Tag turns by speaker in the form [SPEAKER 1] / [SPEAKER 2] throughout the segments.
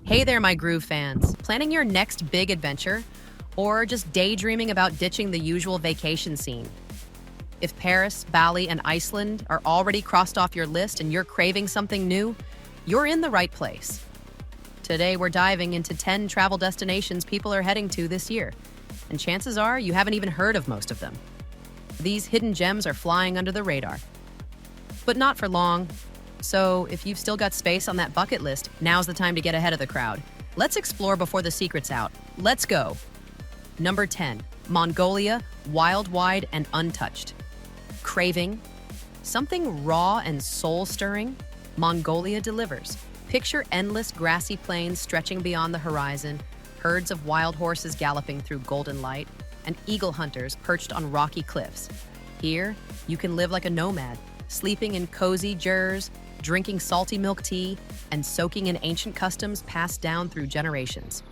[SPEAKER 1] Hey there, my groove fans. Planning your next big adventure? Or just daydreaming about ditching the usual vacation scene? If Paris, Bali, and Iceland are already crossed off your list and you're craving something new, you're in the right place. Today, we're diving into 10 travel destinations people are heading to this year, and chances are you haven't even heard of most of them. These hidden gems are flying under the radar. But not for long. So, if you've still got space on that bucket list, now's the time to get ahead of the crowd. Let's explore before the secret's out. Let's go. Number 10, Mongolia, wild, wide, and untouched. Craving? Something raw and soul-stirring? Mongolia delivers. Picture endless grassy plains stretching beyond the horizon, herds of wild horses galloping through golden light, and eagle hunters perched on rocky cliffs. Here, you can live like a nomad, sleeping in cozy jurs, drinking salty milk tea, and soaking in ancient customs passed down through generations.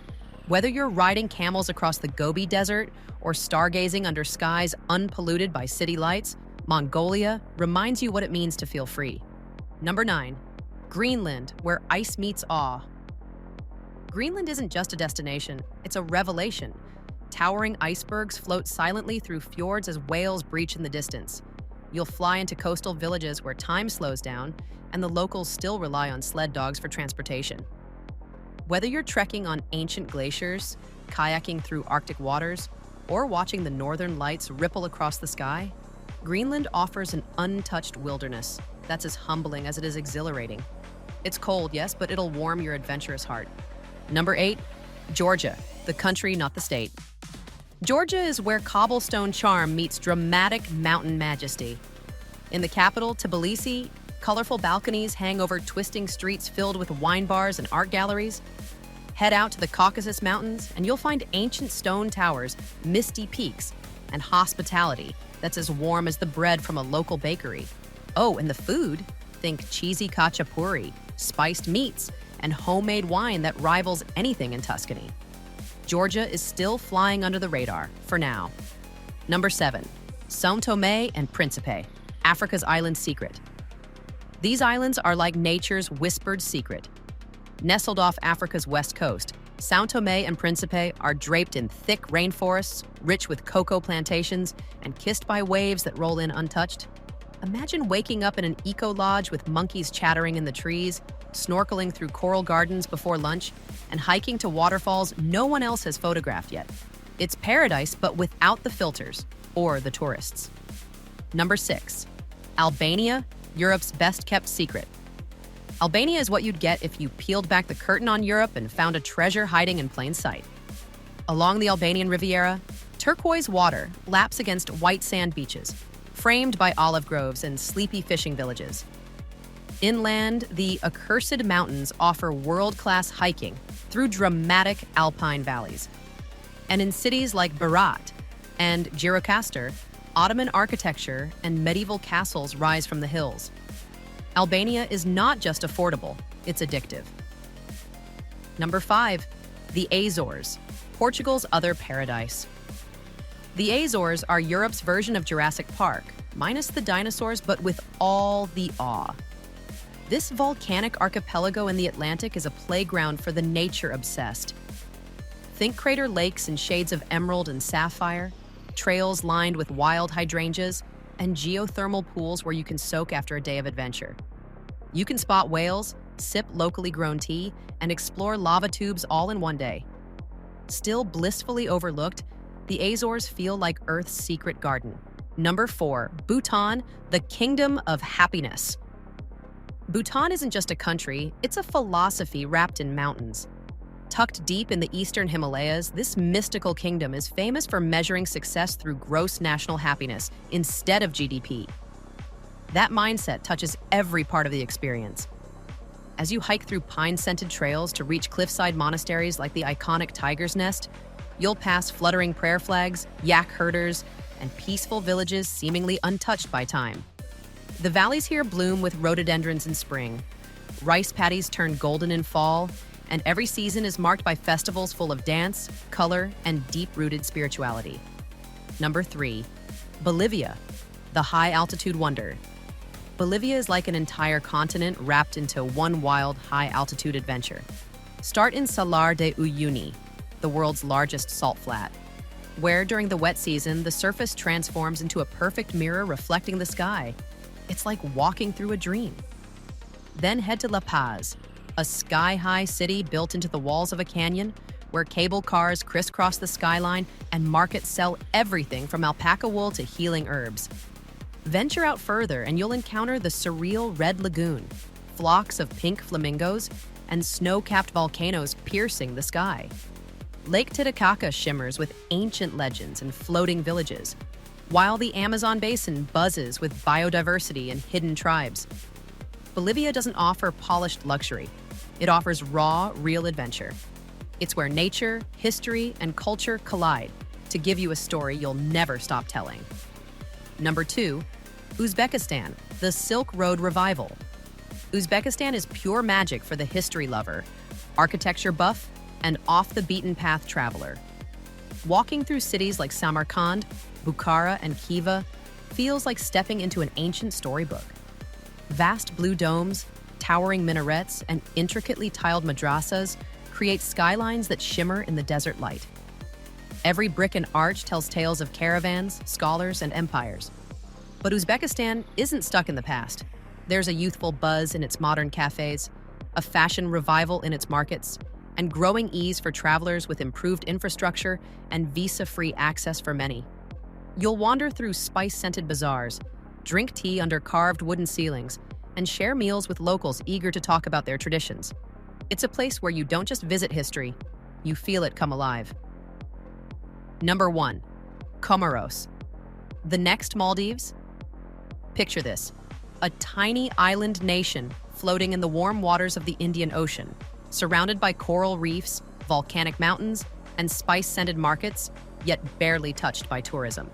[SPEAKER 1] Whether you're riding camels across the Gobi Desert or stargazing under skies unpolluted by city lights, Mongolia reminds you what it means to feel free. Number 9, Greenland, where ice meets awe. Greenland isn't just a destination, it's a revelation. Towering icebergs float silently through fjords as whales breach in the distance. You'll fly into coastal villages where time slows down and the locals still rely on sled dogs for transportation. Whether you're trekking on ancient glaciers, kayaking through Arctic waters, or watching the northern lights ripple across the sky, Greenland offers an untouched wilderness that's as humbling as it is exhilarating. It's cold, yes, but it'll warm your adventurous heart. Number 8, Georgia, the country, not the state. Georgia is where cobblestone charm meets dramatic mountain majesty. In the capital, Tbilisi, colorful balconies hang over twisting streets filled with wine bars and art galleries. Head out to the Caucasus Mountains, and you'll find ancient stone towers, misty peaks, and hospitality that's as warm as the bread from a local bakery. Oh, and the food? Think cheesy khachapuri, spiced meats, and homemade wine that rivals anything in Tuscany. Georgia is still flying under the radar, for now. Number 7, São Tomé and Príncipe, Africa's island secret. These islands are like nature's whispered secret. Nestled off Africa's west coast, São Tomé and Príncipe are draped in thick rainforests, rich with cocoa plantations, and kissed by waves that roll in untouched. Imagine waking up in an eco-lodge with monkeys chattering in the trees, snorkeling through coral gardens before lunch, and hiking to waterfalls no one else has photographed yet. It's paradise, but without the filters or the tourists. Number 6, Albania, Europe's best-kept secret. Albania is what you'd get if you peeled back the curtain on Europe and found a treasure hiding in plain sight. Along the Albanian Riviera, turquoise water laps against white sand beaches, framed by olive groves and sleepy fishing villages. Inland, the accursed mountains offer world-class hiking through dramatic alpine valleys. And in cities like Berat and Gjirokastër, Ottoman architecture and medieval castles rise from the hills. Albania is not just affordable, it's addictive. Number 5, the Azores, Portugal's other paradise. The Azores are Europe's version of Jurassic Park, minus the dinosaurs, but with all the awe. This volcanic archipelago in the Atlantic is a playground for the nature-obsessed. Think crater lakes in shades of emerald and sapphire, trails lined with wild hydrangeas, and geothermal pools where you can soak after a day of adventure. You can spot whales, sip locally grown tea, and explore lava tubes all in one day. Still blissfully overlooked, the Azores feel like Earth's secret garden. Number 4, Bhutan, the kingdom of happiness. Bhutan isn't just a country, it's a philosophy wrapped in mountains. Tucked deep in the eastern Himalayas, this mystical kingdom is famous for measuring success through gross national happiness instead of GDP. That mindset touches every part of the experience. As you hike through pine-scented trails to reach cliffside monasteries like the iconic Tiger's Nest, you'll pass fluttering prayer flags, yak herders, and peaceful villages seemingly untouched by time. The valleys here bloom with rhododendrons in spring. Rice paddies turn golden in fall, and every season is marked by festivals full of dance, color, and deep-rooted spirituality. Number 3, Bolivia, the high-altitude wonder. Bolivia is like an entire continent wrapped into one wild, high-altitude adventure. Start in Salar de Uyuni, the world's largest salt flat, where during the wet season, the surface transforms into a perfect mirror reflecting the sky. It's like walking through a dream. Then head to La Paz, a sky-high city built into the walls of a canyon where cable cars crisscross the skyline and markets sell everything from alpaca wool to healing herbs. Venture out further and you'll encounter the surreal Red Lagoon, flocks of pink flamingos, and snow-capped volcanoes piercing the sky. Lake Titicaca shimmers with ancient legends and floating villages, while the Amazon basin buzzes with biodiversity and hidden tribes. Bolivia doesn't offer polished luxury. It offers raw, real adventure. It's where nature, history, and culture collide to give you a story you'll never stop telling. Number 2, Uzbekistan, the Silk Road Revival. Uzbekistan is pure magic for the history lover, architecture buff, and off-the-beaten-path traveler. Walking through cities like Samarkand, Bukhara, and Khiva feels like stepping into an ancient storybook. Vast blue domes, towering minarets, and intricately tiled madrasas create skylines that shimmer in the desert light. Every brick and arch tells tales of caravans, scholars, and empires. But Uzbekistan isn't stuck in the past. There's a youthful buzz in its modern cafes, a fashion revival in its markets, and growing ease for travelers with improved infrastructure and visa-free access for many. You'll wander through spice-scented bazaars, drink tea under carved wooden ceilings, and share meals with locals eager to talk about their traditions. It's a place where you don't just visit history, you feel it come alive. Number 1, Comoros. The next Maldives? Picture this, a tiny island nation floating in the warm waters of the Indian Ocean, surrounded by coral reefs, volcanic mountains, and spice-scented markets, yet barely touched by tourism.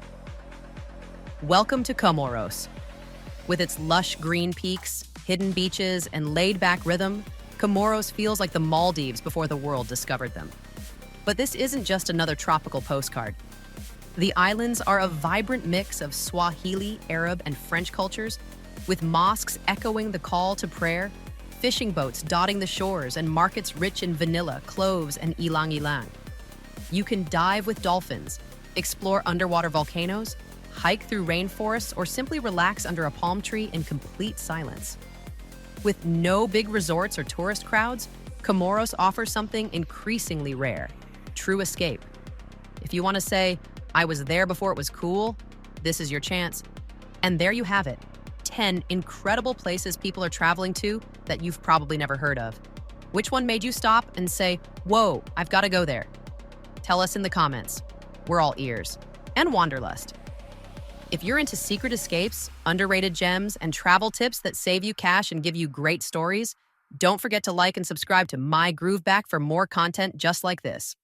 [SPEAKER 1] Welcome to Comoros. With its lush green peaks, hidden beaches, and laid-back rhythm, Comoros feels like the Maldives before the world discovered them. But this isn't just another tropical postcard. The islands are a vibrant mix of Swahili, Arab, and French cultures, with mosques echoing the call to prayer, fishing boats dotting the shores, and markets rich in vanilla, cloves, and ylang-ylang. You can dive with dolphins, explore underwater volcanoes, hike through rainforests, or simply relax under a palm tree in complete silence. With no big resorts or tourist crowds, Comoros offers something increasingly rare: true escape. If you want to say, "I was there before it was cool," this is your chance. And there you have it, 10 incredible places people are traveling to that you've probably never heard of. Which one made you stop and say, "Whoa, I've got to go there"? Tell us in the comments. We're all ears. And wanderlust. If you're into secret escapes, underrated gems, and travel tips that save you cash and give you great stories, don't forget to like and subscribe to My Groove Back for more content just like this.